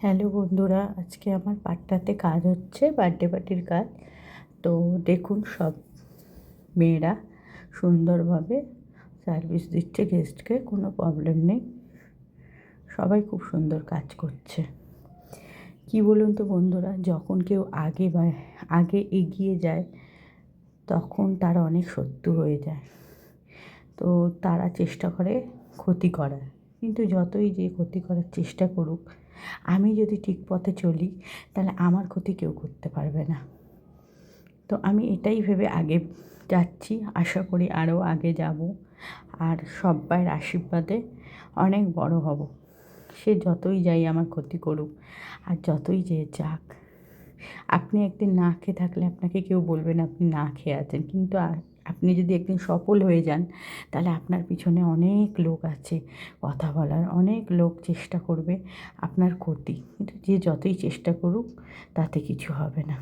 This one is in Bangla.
হ্যালো বন্ধুরা, আজকে আমার পার্টটাতে কাজ হচ্ছে, বার্থডে পার্টির কাজ। তো দেখুন, সব মেয়েরা সুন্দরভাবে সার্ভিস দিচ্ছে গেস্টকে, কোনো প্রবলেম নেই। সবাই খুব সুন্দর কাজ করছে। কি বলুন তো বন্ধুরা, যখন কেউ আগে এগিয়ে যায় তখন তার অনেক শত্রু হয়ে যায়। তো তারা চেষ্টা করে ক্ষতি করার, কিন্তু যতই যে ক্ষতি করার চেষ্টা করুক, আমি যদি ঠিক পথে চলি তাহলে আমার ক্ষতি কেউ করতে পারবে না। তো আমি এটাই ভেবে আগে যাচ্ছি, আশা করি আরও আগে যাব, আর সব্বাইয়ের আশীর্বাদে অনেক বড় হব। সে যতই যাই আমার ক্ষতি করুক আর যতই যে যাক। আপনি একদিন না খেয়ে থাকলে আপনাকে কেউ বলবে না আপনি না খেয়ে আছেন, কিন্তু আপনি যদি একদিন সফল হয়ে যান তাহলে আপনার পিছনে অনেক লোক আছে কথা বলার, অনেক লোক চেষ্টা করবে আপনার ক্ষতি, কিন্তু যে যতই চেষ্টা করুক তাতে কিছু হবে না।